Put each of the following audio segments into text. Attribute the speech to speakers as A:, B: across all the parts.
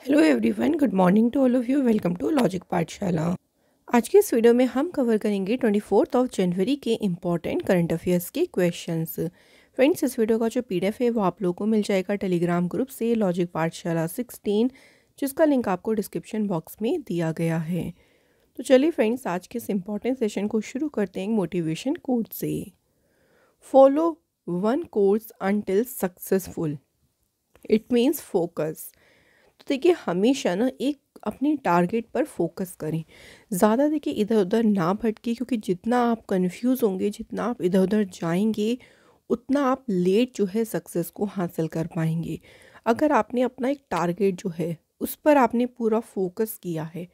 A: Hello everyone, good morning to all of you. Welcome to Logic Pathshala. आज के इस video में हम कवर करेंगे 24 जनवरी के इम्पॉर्टेंट करंट अफेयर्स के क्वेश्चंस। फ्रेंड्स, इस वीडियो का जो पीडीएफ है वो आप लोगों को मिल जाएगा टेलीग्राम ग्रुप से लॉजिक पाठशाला 16, जिसका लिंक आपको डिस्क्रिप्शन बॉक्स में दिया गया है। तो चलिए फ्रेंड्स, आज के इस इम्पॉर्टेंट सेशन को शुरू करते हैं मोटिवेशन कोट से। Follow one course until successful, it means focus. तो देखिए, हमेशा ना एक अपने टारगेट पर फोकस करें। ज़्यादा देखिए इधर उधर ना भटके, क्योंकि जितना आप कंफ्यूज होंगे, जितना आप इधर उधर जाएंगे, उतना आप लेट जो है सक्सेस को हासिल कर पाएंगे। अगर आपने अपना एक टारगेट जो है उस पर आपने पूरा फोकस किया है,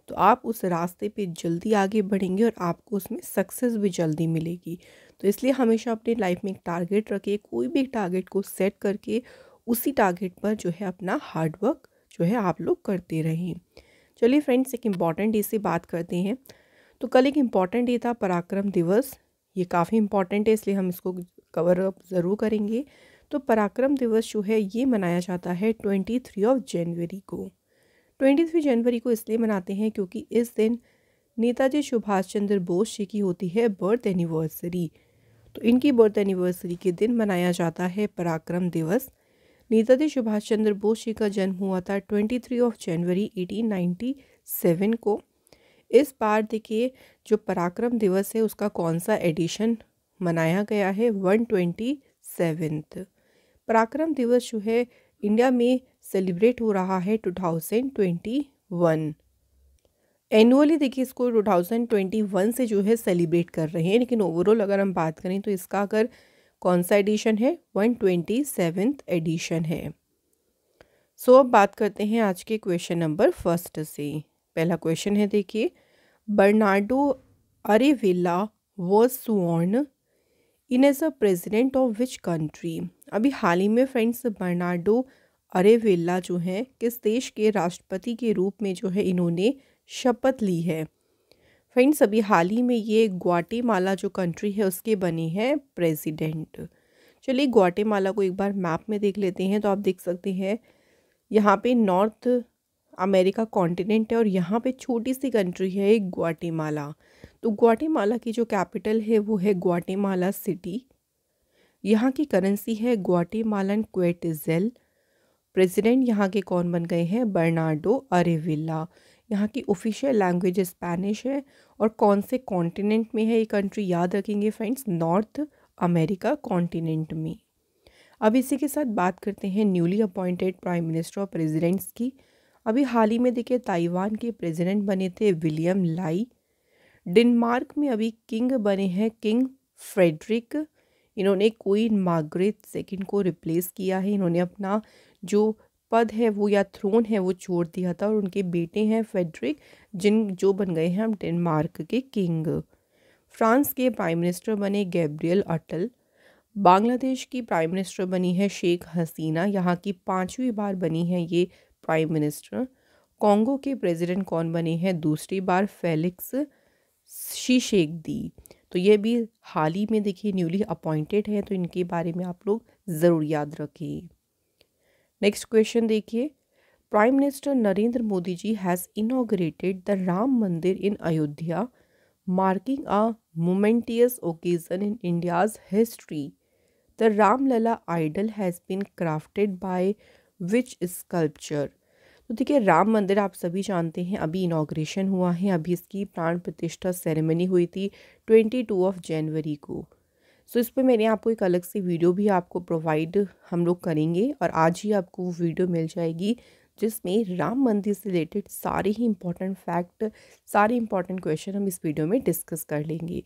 A: तो आप उस रास्ते पे जल्दी आगे बढ़ेंगे और आपको उसमें सक्सेस भी जल्दी मिलेगी। तो इसलिए हमेशा अपनी लाइफ में एक टारगेट रखिए। कोई भी एक टारगेट को सेट करके उसी टारगेट पर जो है अपना हार्ड वर्क जो है आप लोग करते रहें। चलिए फ्रेंड्स, एक इम्पॉर्टेंट डे से बात करते हैं। तो कल एक इम्पॉर्टेंट डे था, पराक्रम दिवस। ये काफ़ी इम्पॉर्टेंट है, इसलिए हम इसको कवर अप ज़रूर करेंगे। तो पराक्रम दिवस जो है ये मनाया जाता है 23 जनवरी को। 23 जनवरी को इसलिए मनाते हैं क्योंकि इस दिन नेताजी सुभाष चंद्र बोस जी की होती है बर्थ एनिवर्सरी। तो इनकी बर्थ एनिवर्सरी के दिन मनाया जाता है पराक्रम दिवस। नेताजी सुभाष चंद्र बोस जी का जन्म हुआ था 23 जनवरी 1897 को। इस बार देखिए, जो पराक्रम दिवस है उसका कौन सा एडिशन मनाया गया है, 127th। पराक्रम दिवस जो है इंडिया में सेलिब्रेट हो रहा है 2021। एनुअली देखिए इसको 2021 से जो है सेलिब्रेट कर रहे हैं, लेकिन ओवरऑल अगर हम बात करें तो इसका अगर कौन सा एडिशन है, 127th एडिशन है। सो अब बात करते हैं आज के क्वेश्चन नंबर फर्स्ट से। पहला क्वेश्चन है, देखिए, Bernardo Arevalo was sworn in as a president of which country. अभी हाल ही में फ्रेंड्स बर्नार्डो अरेविला जो हैं किस देश के राष्ट्रपति के रूप में जो है इन्होंने शपथ ली है। फ्रेंड्स, अभी हाल ही में ये ग्वाटेमाला जो कंट्री है उसके बने हैं प्रेसिडेंट। चलिए ग्वाटेमाला को एक बार मैप में देख लेते हैं। तो आप देख सकते हैं यहाँ पे नॉर्थ अमेरिका कॉन्टिनेंट है और यहाँ पे छोटी सी कंट्री है एक ग्वाटेमाला। तो ग्वाटेमाला की जो कैपिटल है वो है ग्वाटेमाला सिटी। यहाँ की करेंसी है ग्वाटेमालन क्वेटेजेल। प्रेसिडेंट यहाँ के कौन बन गए हैं, बर्नार्डो अरेविला। यहाँ की ऑफिशियल लैंग्वेज स्पेनिश है। और कौन से कॉन्टिनेंट में है ये कंट्री, याद रखेंगे फ्रेंड्स, नॉर्थ अमेरिका कॉन्टिनेंट में। अब इसी के साथ बात करते हैं न्यूली अपॉइंटेड प्राइम मिनिस्टर और प्रेसिडेंट्स की। अभी हाल ही में देखिए ताइवान के प्रेसिडेंट बने थे विलियम लाई। डेनमार्क में अभी किंग बने हैं किंग फ्रेडरिक। इन्होंने क्वीन मार्गरेट सेकंड को रिप्लेस किया है। इन्होंने अपना जो पद है वो या थ्रोन है वो छोड़ दिया था और उनके बेटे हैं फेडरिक, जो बन गए हैं हम डेनमार्क के किंग। फ्रांस के प्राइम मिनिस्टर बने गैब्रियल अटल। बांग्लादेश की प्राइम मिनिस्टर बनी है शेख हसीना। यहाँ की 5वीं बार बनी है ये प्राइम मिनिस्टर। कॉन्गो के प्रेसिडेंट कौन बने हैं दूसरी बार, फेलिक्स शीशेकदी। तो ये भी हाल ही में देखिए न्यूली अपॉइंटेड है, तो इनके बारे में आप लोग ज़रूर याद रखिए। नेक्स्ट क्वेश्चन देखिए, prime minister Narendra Modi ji has inaugurated the Ram Mandir in Ayodhya, marking a momentous occasion in India's history. The Ramlala idol has been crafted by which sculpture. तो देखिए, राम मंदिर आप सभी जानते हैं अभी इनॉग्रेशन हुआ है। अभी इसकी प्राण प्रतिष्ठा सेरेमनी हुई थी 22 जनवरी को। सो इस पर मैंने आपको एक अलग से वीडियो भी आपको प्रोवाइड हम लोग करेंगे और आज ही आपको वो वीडियो मिल जाएगी, जिसमें राम मंदिर से रिलेटेड सारे ही इंपॉर्टेंट फैक्ट, सारे इंपॉर्टेंट क्वेश्चन हम इस वीडियो में डिस्कस कर लेंगे।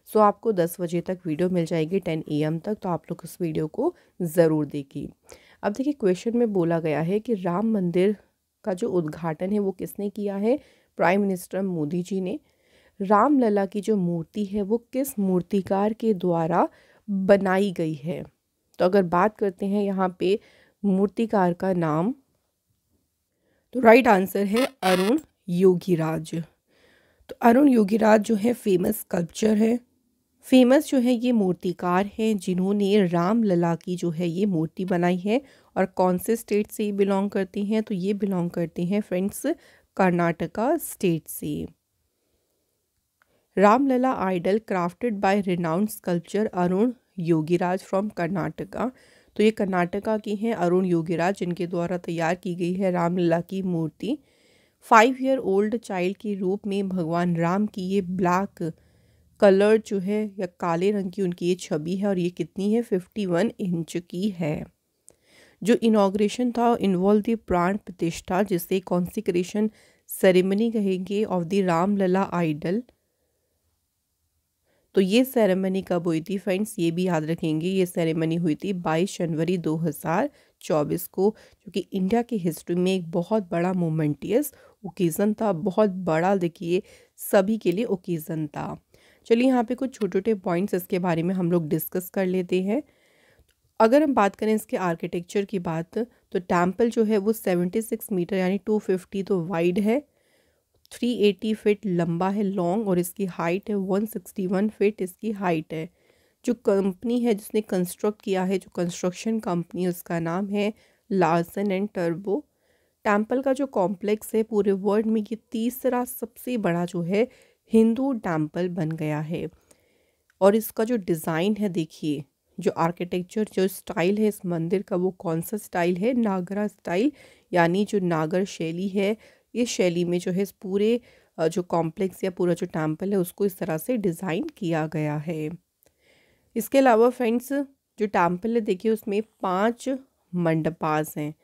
A: सो आपको 10 बजे तक वीडियो मिल जाएगी, 10 AM तक। तो आप लोग इस वीडियो को ज़रूर देखिए। अब देखिए, क्वेश्चन में बोला गया है कि राम मंदिर का जो उद्घाटन है वो किसने किया है, प्राइम मिनिस्टर मोदी जी ने। रामलला की जो मूर्ति है वो किस मूर्तिकार के द्वारा बनाई गई है। तो अगर बात करते हैं यहाँ पे मूर्तिकार का नाम, तो राइट आंसर है अरुण योगीराज। तो अरुण योगीराज जो है फेमस स्कल्पचर है, फेमस जो है ये मूर्तिकार हैं जिन्होंने रामलला की जो है ये मूर्ति बनाई है, और कौन से स्टेट से ये बिलोंग करती हैं, तो ये बिलोंग करते हैं फ्रेंड्स कर्नाटका स्टेट से। Ramlalla idol crafted by renowned sculpture Arun Yogiraj from Karnataka. तो ये कर्नाटका की हैं अरुण योगीराज, जिनके द्वारा तैयार की गई है रामलला की मूर्ति। 5 ईयर ओल्ड चाइल्ड के रूप में भगवान राम की ये ब्लैक कलर जो है या काले रंग की उनकी ये छवि है, और ये कितनी है 51 इंच की है। जो इनॉग्रेशन था इन्वॉल्व द प्राण प्रतिष्ठा, जिसे कॉन्सिक्रेशन सेरेमनी कहेंगे ऑफ द रामलला आइडल। तो ये सेरेमनी कब हुई थी फ्रेंड्स, ये भी याद रखेंगे, ये सेरेमनी हुई थी 22 जनवरी 2024 को, जो कि इंडिया की हिस्ट्री में एक बहुत बड़ा मोमेंटियस ओकेज़न था, बहुत बड़ा देखिए सभी के लिए ओकेज़न था। चलिए यहाँ पे कुछ छोटे छोटे पॉइंट्स इसके बारे में हम लोग डिस्कस कर लेते हैं। अगर हम बात करें इसके आर्किटेक्चर की बात, तो टेम्पल जो है वो 76 मीटर यानी 250 तो वाइड है, 380 फीट लंबा है लॉन्ग, और इसकी हाइट है 161 फीट इसकी हाइट है। जो कंपनी है जिसने कंस्ट्रक्ट किया है, जो कंस्ट्रक्शन कंपनी, उसका नाम है लार्सन एंड टर्बो। टेम्पल का जो कॉम्प्लेक्स है पूरे वर्ल्ड में ये तीसरा सबसे बड़ा जो है हिंदू टेम्पल बन गया है। और इसका जो डिज़ाइन है देखिए, जो आर्किटेक्चर जो स्टाइल है इस मंदिर का, वो कौन सा स्टाइल है, नागरा स्टाइल, यानी जो नागर शैली है, इस शैली में जो है इस पूरे जो कॉम्प्लेक्स या पूरा जो टेम्पल है उसको इस तरह से डिज़ाइन किया गया है। इसके अलावा फ्रेंड्स जो टेम्पल है देखिए उसमें 5 मंडपास हैं।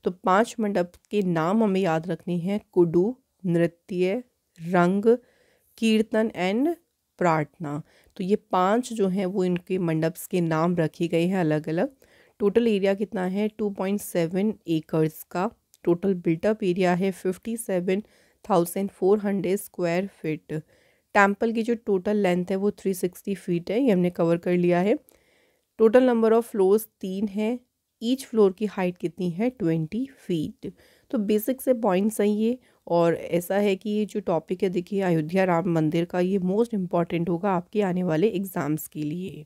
A: तो 5 मंडप के नाम हमें याद रखने हैं, कुडू, नृत्य, रंग, कीर्तन एंड प्रार्थना। तो ये 5 जो हैं वो इनके मंडप्स के नाम रखे गए हैं अलग अलग। टोटल एरिया कितना है 2.7 एकर्स का। टोटल बिल्टअप एरिया है 57,400 स्क्वायर फीट। टेम्पल की जो टोटल लेंथ है वो 360 फीट है, ये हमने कवर कर लिया है। टोटल नंबर ऑफ फ्लोर्स 3 है, ईच फ्लोर की हाइट कितनी है 20 फीट। तो बेसिक से पॉइंट्स हैं ये, और ऐसा है कि ये जो टॉपिक है देखिए अयोध्या राम मंदिर का, ये मोस्ट इम्पॉर्टेंट होगा आपके आने वाले एग्ज़ाम्स के लिए।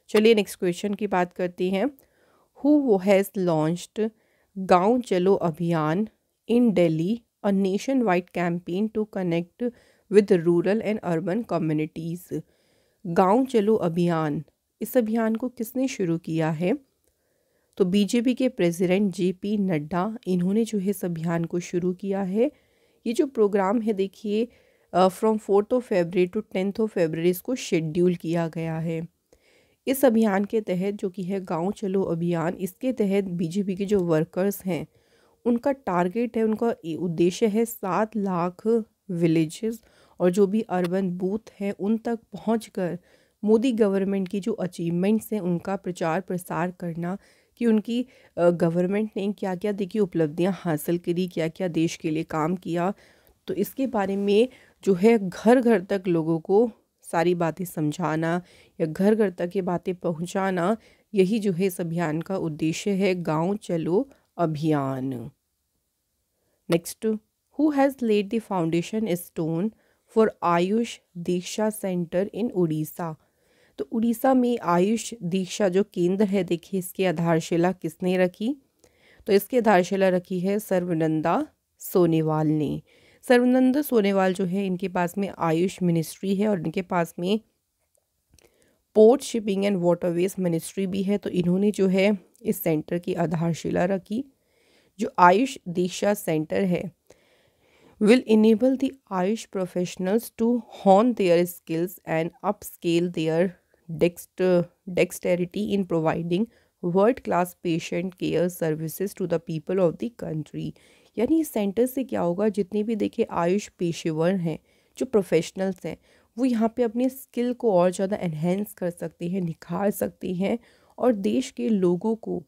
A: चलिए नेक्स्ट क्वेश्चन की बात करते हैं। Who has launched Gaon Chalo Abhiyan in Delhi, a nationwide campaign to connect with rural and urban communities. Gaon Chalo अभियान, इस अभियान को किसने शुरू किया है, तो बीजेपी के प्रेसिडेंट जेपी नड्डा, इन्होंने जो है इस अभियान को शुरू किया है। ये जो प्रोग्राम है देखिए फ्रॉम 4 फरवरी टू 10 फरवरी इसको शेड्यूल किया गया है। इस अभियान के तहत जो कि है गांव चलो अभियान, इसके तहत बीजेपी के जो वर्कर्स हैं उनका टारगेट है, उनका उद्देश्य है 7 लाख विलेजेस और जो भी अर्बन बूथ हैं उन तक पहुंचकर मोदी गवर्नमेंट की जो अचीवमेंट्स हैं उनका प्रचार प्रसार करना, कि उनकी गवर्नमेंट ने क्या क्या देखिए उपलब्धियां हासिल करी, क्या क्या देश के लिए काम किया। तो इसके बारे में जो है घर घर तक लोगों को सारी बातें समझाना या घर घर तक ये बातें पहुंचाना, यही जो है इस अभियान का उद्देश्य है, Gaon Chalo Abhiyan. Next, who has laid the foundation stone for Ayush Diksha centre in Orissa. तो उड़ीसा में आयुष दीक्षा जो केंद्र है देखिए इसकी आधारशिला किसने रखी, तो इसकी आधारशिला रखी है सर्वनंदा सोनेवाल ने। सर्वनंदा सोनेवाल जो है इनके पास में आयुष मिनिस्ट्री है और इनके पास में port shipping and waterways ministry भी है। तो इन्होंने जो है इस सेंटर की आधारशिला रखी। जो आयुष दीक्षा सेंटर है will enable the Ayush professionals to hone their skills and upscale their dexterity in providing world-class patient care services to the people of the country। यानी इस सेंटर से क्या होगा, जितने भी देखिए आयुष पेशेवर हैं, जो प्रोफेशनल्स हैं, वो यहाँ पे अपनी स्किल को और ज़्यादा एनहेंस कर सकते हैं, निखार सकते हैं, और देश के लोगों को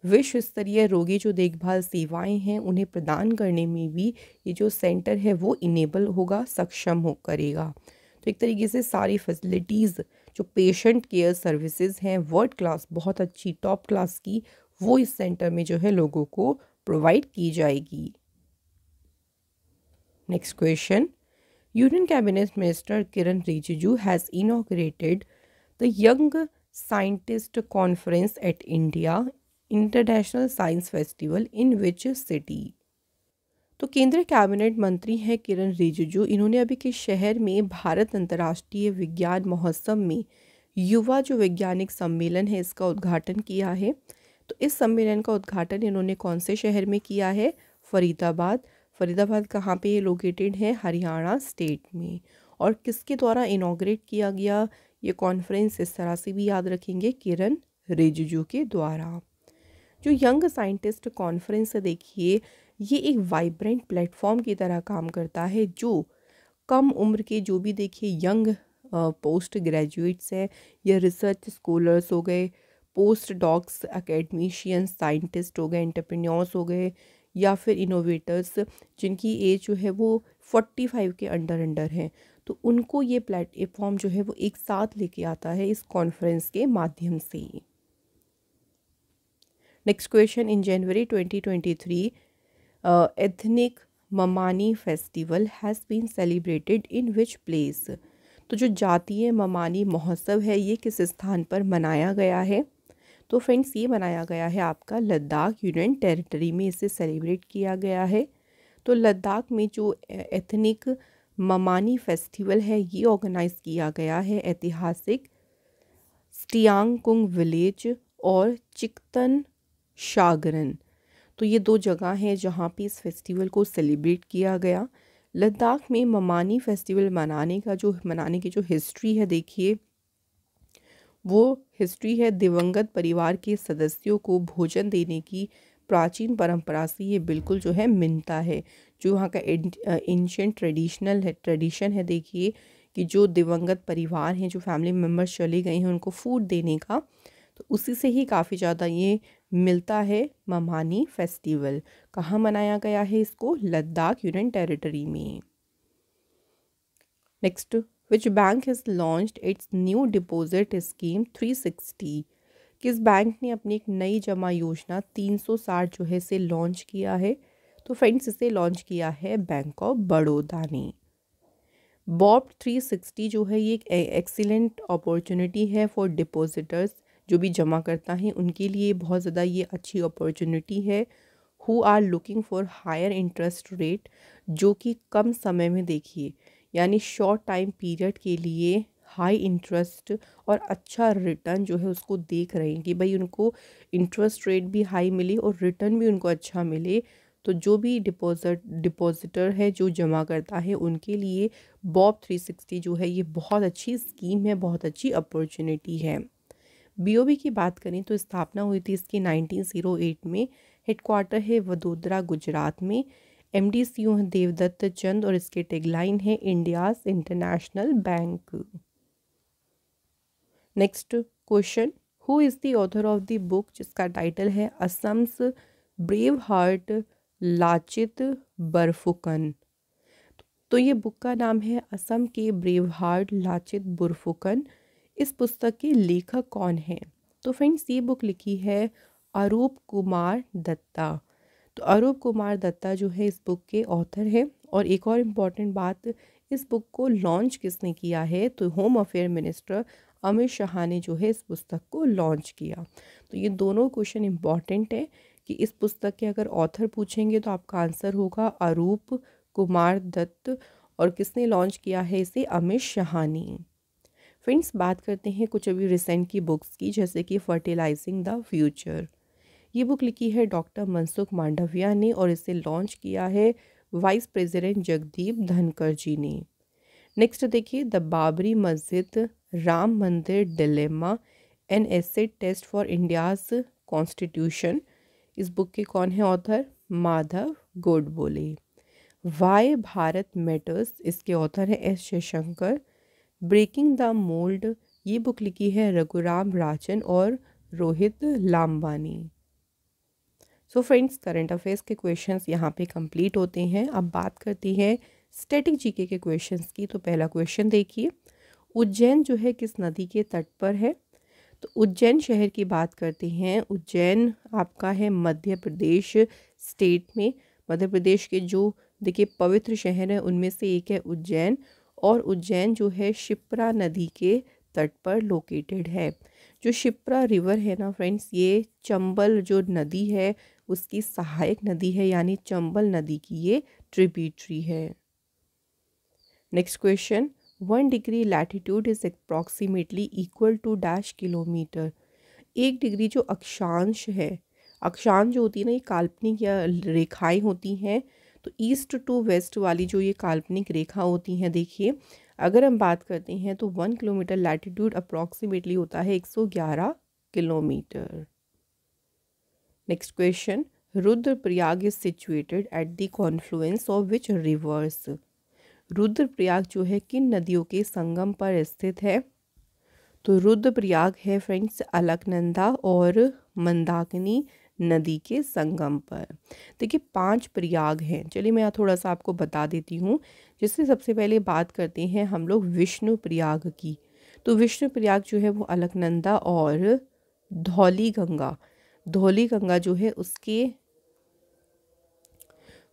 A: विश्व स्तरीय रोगी जो देखभाल सेवाएं हैं उन्हें प्रदान करने में भी ये जो सेंटर है वो इनेबल होगा, सक्षम हो करेगा। तो एक तरीके से सारी फैसिलिटीज़ जो पेशेंट केयर सर्विसेज हैं वर्ल्ड क्लास, बहुत अच्छी टॉप क्लास की, वो इस सेंटर में जो है लोगों को प्रोवाइड की जाएगी। Next question, Union Cabinet Minister Kiran Rijiju has inaugurated the Young Scientist Conference at India International Science Festival in which city? तो केंद्रीय कैबिनेट मंत्री हैं किरण रिजिजू, इन्होंने अभी के शहर में भारत अंतर्राष्ट्रीय विज्ञान महोत्सव में युवा जो वैज्ञानिक सम्मेलन है इसका उद्घाटन किया है। तो इस सम्मेलन का उद्घाटन इन्होंने कौन से शहर में किया है? फरीदाबाद। फरीदाबाद कहाँ पे ये लोकेटेड है? हरियाणा स्टेट में। और किसके द्वारा इनॉग्रेट किया गया ये कॉन्फ्रेंस? इस तरह से भी याद रखेंगे, किरण रिजिजू के द्वारा। जो यंग साइंटिस्ट कॉन्फ्रेंस है, देखिए ये एक वाइब्रेंट प्लेटफॉर्म की तरह काम करता है जो कम उम्र के जो भी देखिए यंग पोस्ट ग्रेजुएट्स हैं या रिसर्च स्कॉलर्स हो गए, पोस्ट डॉक्स, एकेडमिशियंस, साइंटिस्ट हो गए, एंटरप्रेन्योर्स हो गए, या फिर इनोवेटर्स जिनकी एज जो है वो 45 के अंडर है, तो उनको ये प्लेटफॉर्म जो है वो एक साथ लेके आता है इस कॉन्फ्रेंस के माध्यम से। Next question, in January 2023 ethnic Mamani festival has been celebrated in which place? तो जो जातीय ममानी महोत्सव है ये किस स्थान पर मनाया गया है? तो फ्रेंड्स ये मनाया गया है आपका लद्दाख यूनियन टेरिटरी में, इसे सेलिब्रेट किया गया है। तो लद्दाख में जो एथनिक ममानी फेस्टिवल है ये ऑर्गेनाइज किया गया है ऐतिहासिक स्टियांगकुंग विलेज और चिकतन शागरन, तो ये दो जगह हैं जहाँ पे इस फेस्टिवल को सेलिब्रेट किया गया। लद्दाख में ममानी फेस्टिवल मनाने की जो हिस्ट्री है, देखिए वो हिस्ट्री है दिवंगत परिवार के सदस्यों को भोजन देने की प्राचीन परंपरा से ये बिल्कुल जो है मिलता है। जो वहाँ का एंशिएंट ट्रेडिशन है, देखिए कि जो दिवंगत परिवार हैं, जो फैमिली मेम्बर्स चले गए हैं, उनको फूड देने का, तो उसी से ही काफ़ी ज़्यादा ये मिलता है। ममानी फेस्टिवल कहाँ मनाया गया है? इसको लद्दाख यूनियन टेरिटरी में। Next, which bank has launched it's new deposit scheme 360? किस बैंक ने अपनी एक नई जमा योजना 360 जो है इसे लॉन्च किया है? तो फ्रेंड्स इसे लॉन्च किया है बैंक ऑफ बड़ौदा ने। बॉब 360 जो है ये एक एक्सीलेंट अपॉर्चुनिटी है फॉर डिपॉजिटर्स, जो भी जमा करता है उनके लिए बहुत ज़्यादा ये अच्छी अपॉर्चुनिटी है। Who are looking for higher interest rate, जो कि कम समय में देखिए यानी शॉर्ट टाइम पीरियड के लिए हाई इंटरेस्ट और अच्छा रिटर्न जो है उसको देख रहे हैं कि भाई उनको इंटरेस्ट रेट भी हाई मिले और रिटर्न भी उनको अच्छा मिले। तो जो भी डिपॉजिटर है जो जमा करता है उनके लिए बॉब 360 जो है ये बहुत अच्छी स्कीम है, बहुत अच्छी अपॉर्चुनिटी है। बीओबी की बात करें तो स्थापना हुई थी इसकी 1908 में। हेडक्वार्टर है वडोदरा गुजरात में। एमडी सीईओ हैं देवदत्त चंद और इसके टैगलाइन है India's international bank. Next question, who is the author of the book जिसका टाइटल है असम्स ब्रेव हार्ट लाचित बरफुकन? तो ये बुक का नाम है असम के ब्रेव हार्ट लाचित बुरफुकन। इस पुस्तक के लेखक कौन है? तो फ्रेंड्स ये बुक लिखी है अरूप कुमार दत्ता। तो अरूप कुमार दत्ता जो है इस बुक के ऑथर है। और एक और इम्पॉर्टेंट बात, इस बुक को लॉन्च किसने किया है? तो home affair minister Amit Shah ने जो है इस पुस्तक को लॉन्च किया। तो ये दोनों क्वेश्चन इम्पॉर्टेंट है कि इस पुस्तक के अगर ऑथर पूछेंगे तो आपका आंसर होगा अरूप कुमार दत्त, और किसने लॉन्च किया है इसे? अमित शाह ने। फ्रेंड्स बात करते हैं कुछ अभी रिसेंट की बुक्स की, जैसे कि फर्टिलाइजिंग द फ्यूचर। ये बुक लिखी है डॉक्टर मनसुख मांडविया ने और इसे लॉन्च किया है वाइस प्रेसिडेंट जगदीप धनखड़ जी ने। नेक्स्ट देखिए, the Babri Masjid Ram Mandir dilemma an acid test for India's constitution. इस बुक के कौन है author? Madhav Godbole. Why Bharat matters, इसके ऑथर है S Jaishankar. Breaking the mould, ये बुक लिखी है रघुराम राजन और Rohit Lambani. So friends current affairs के क्वेश्चंस यहाँ पे कंप्लीट होते हैं। अब बात करती है स्टैटिक जीके के क्वेश्चंस की। तो पहला क्वेश्चन देखिए, उज्जैन जो है किस नदी के तट पर है? तो उज्जैन शहर की बात करते हैं। उज्जैन आपका है मध्य प्रदेश स्टेट में। मध्य प्रदेश के जो देखिए पवित्र शहर है उनमें से एक है उज्जैन, और उज्जैन जो है शिप्रा नदी के तट पर लोकेटेड है। जो शिप्रा रिवर है ना फ्रेंड्स, ये चंबल जो नदी है उसकी सहायक नदी है, यानी चंबल नदी की ये ट्रिब्यूटरी है। Next question, 1 degree latitude is approximately equal to dash kilometre. 1 degree जो अक्षांश है, अक्षांश जो होती है ना ये काल्पनिक या रेखाएं होती हैं, तो ईस्ट टू वेस्ट वाली जो ये काल्पनिक रेखा होती हैं, देखिए अगर हम बात करते हैं तो 1 किलोमीटर लैटिट्यूड अप्रॉक्सीमेटली होता है 111 kilometre. Next question, Rudraprayag is situated at the Confluence of which reverse. Rudraprayag जो है किन नदियों के संगम पर स्थित है? तो रुद्रप्रयाग है फ्रेंड्स अलकनंदा और मंदाकिनी नदी के संगम पर। देखिए 5 प्रयाग हैं, चलिए मैं यहाँ थोड़ा सा आपको बता देती हूँ। जिससे सबसे पहले बात करते हैं हम लोग विष्णु प्रयाग की। तो विष्णु प्रयाग जो है वो अलकनंदा और धौली गंगा जो है उसके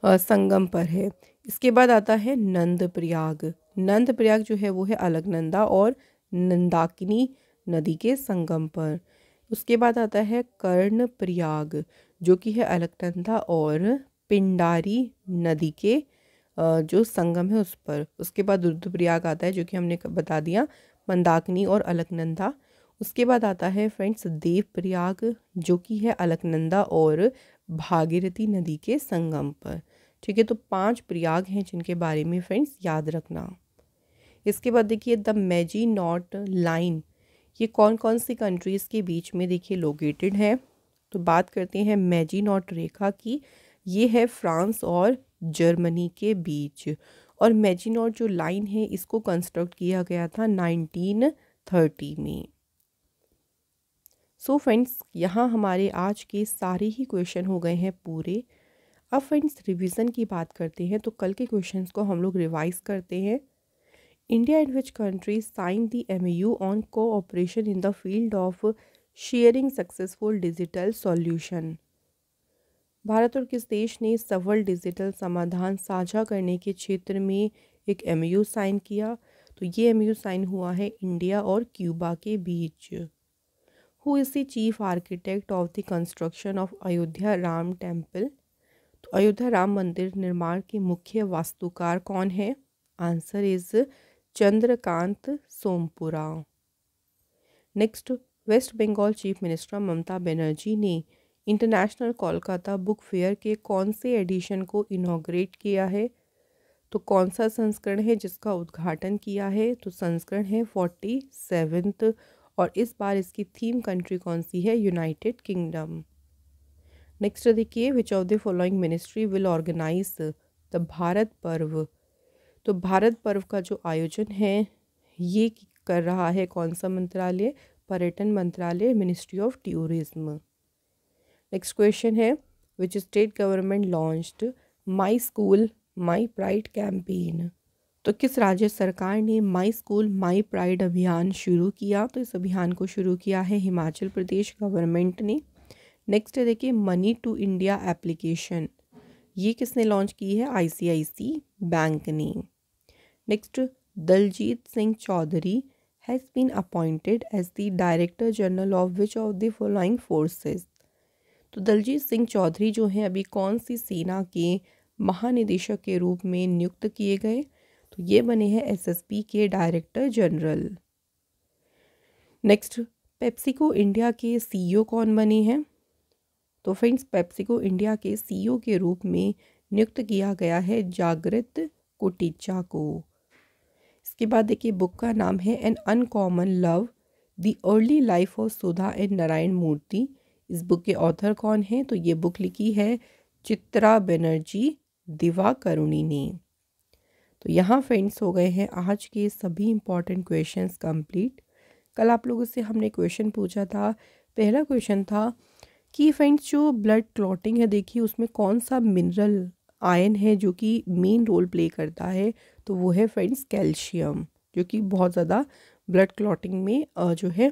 A: संगम पर है। इसके बाद आता है नंद प्रयाग जो है वो है अलकनंदा और नंदाकिनी नदी के संगम पर। उसके बाद आता है कर्ण प्रयाग जो कि है अलकनंदा और पिंडारी नदी के जो संगम है उस पर। उसके बाद रुद्रप्रयाग आता है जो कि हमने बता दिया, मंदाकिनी और अलकनंदा। उसके बाद आता है फ्रेंड्स देव प्रयाग जो कि है अलकनंदा और भागीरथी नदी के संगम पर। ठीक है, तो 5 प्रयाग हैं जिनके बारे में फ्रेंड्स याद रखना। इसके बाद देखिए द मैजिनॉट लाइन, ये कौन कौन सी कंट्रीज़ के बीच में देखिए लोकेटेड है? तो बात करते हैं मैजिनॉट रेखा की। ये है फ्रांस और जर्मनी के बीच, और मैजिनॉट जो लाइन है इसको कंस्ट्रक्ट किया गया था 1930 में। सो फ्रेंड्स यहाँ हमारे आज के सारे ही क्वेश्चन हो गए हैं पूरे। अब फ्रेंड्स रिवीजन की बात करते हैं, तो कल के क्वेश्चंस को हम लोग रिवाइज करते हैं। India and which countries signed the MOU on cooperation in the field of sharing successful digital solution? Bharat और किस देश ने सफल डिजिटल समाधान साझा करने के क्षेत्र में एक MOU साइन किया? तो ये MOU साइन हुआ है इंडिया और क्यूबा के बीच। Who is the chief architect of the construction of Ayodhya Ram temple? तो अयोध्या राम मंदिर निर्माण के मुख्य वास्तुकार कौन है? Answer is Chandrakant Sompura. Next, West Bengal chief minister Mamata Banerjee ने इंटरनेशनल कोलकाता बुक फेयर के कौन से एडिशन को इनॉग्रेट किया है? तो कौन सा संस्करण है जिसका उद्घाटन किया है? तो संस्करण है 47th, और इस बार इसकी थीम कंट्री कौन सी है? United Kingdom. नेक्स्ट देखिए, which of the following ministry will organise the Bharat Parv? तो भारत पर्व का जो आयोजन है ये कर रहा है कौन सा मंत्रालय? पर्यटन मंत्रालय, ministry of tourism. Next question है, which state government launched my school my pride campaign? तो किस राज्य सरकार ने माई स्कूल माई प्राइड अभियान शुरू किया? तो इस अभियान को शुरू किया है हिमाचल प्रदेश गवर्नमेंट ने। नेक्स्ट है देखिए मनी टू इंडिया एप्लीकेशन, ये किसने लॉन्च की है? ICICI बैंक ने। Next, Daljeet Singh Chaudhary has been appointed as the director general of which of the following forces? तो दलजीत सिंह चौधरी जो हैं अभी कौन सी सेना के महानिदेशक के रूप में नियुक्त किए गए? तो ये बने हैं SSB के director general. Next, PepsiCo India के CEO कौन बने हैं? तो फ्रेंड्स पेप्सिको इंडिया के CEO के रूप में नियुक्त किया गया है जागृत कुटिचा को। इसके बाद देखिए बुक का नाम है an uncommon love the early life of Sudha and Narayana Murthy. इस बुक के ऑथर कौन हैं? तो ये बुक लिखी है चित्रा बनर्जी दिवाकरुणी ने। तो यहाँ फ्रेंड्स हो गए हैं आज के सभी इंपॉर्टेंट क्वेश्चंस कंप्लीट। कल आप लोगों से हमने क्वेश्चन पूछा था, पहला क्वेश्चन था कि फ्रेंड्स जो ब्लड क्लॉटिंग है देखिए उसमें कौन सा मिनरल आयन है जो कि मेन रोल प्ले करता है? तो वो है फ्रेंड्स कैल्शियम, जो कि बहुत ज़्यादा ब्लड क्लॉटिंग में जो है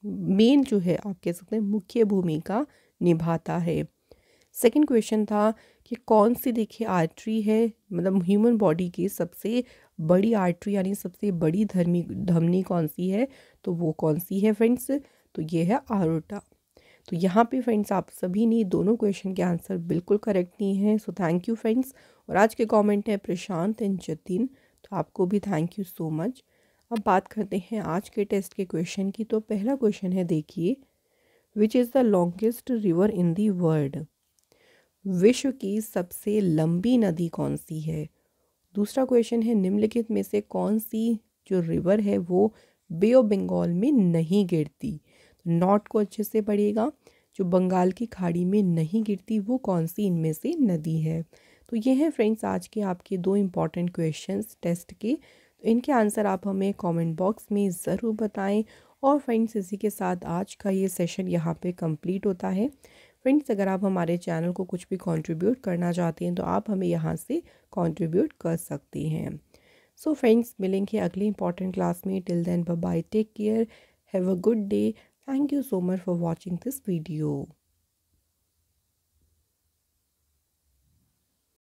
A: मेन जो है आप कह सकते हैं मुख्य भूमिका निभाता है। सेकंड क्वेश्चन था कि कौन सी देखिए आर्टरी है, मतलब ह्यूमन बॉडी की सबसे बड़ी आर्टरी यानी सबसे बड़ी धमनी कौन सी है, तो वो कौन सी है फ्रेंड्स, तो ये है आरोटा। तो यहाँ पे फ्रेंड्स आप सभी ने दोनों क्वेश्चन के आंसर बिल्कुल करेक्ट नहीं है, सो थैंक यू फ्रेंड्स। और आज के कमेंट है प्रशांत एंड जतिन, तो आपको भी थैंक यू सो मच। अब बात करते हैं आज के टेस्ट के क्वेश्चन की। तो पहला क्वेश्चन है देखिए, which is the longest river in the world, विश्व की सबसे लंबी नदी कौन सी है। दूसरा क्वेश्चन है, निम्नलिखित में से कौन सी जो रिवर है वो बे ऑफ बंगाल में नहीं गिरती। नॉट को अच्छे से पढ़िएगा, जो बंगाल की खाड़ी में नहीं गिरती वो कौन सी इनमें से नदी है। तो ये हैं फ्रेंड्स आज के आपके दो इम्पॉर्टेंट क्वेश्चंस टेस्ट के। तो इनके आंसर आप हमें कमेंट बॉक्स में ज़रूर बताएं। और फ्रेंड्स इसी के साथ आज का ये सेशन यहाँ पे कंप्लीट होता है। फ्रेंड्स अगर आप हमारे चैनल को कुछ भी कंट्रीब्यूट करना चाहते हैं तो आप हमें यहाँ से कंट्रीब्यूट कर सकते हैं। सो फ्रेंड्स मिलेंगे अगले इंपॉर्टेंट क्लास में। Till then bye bye, take care, have a good day. Thank you so much for watching this video.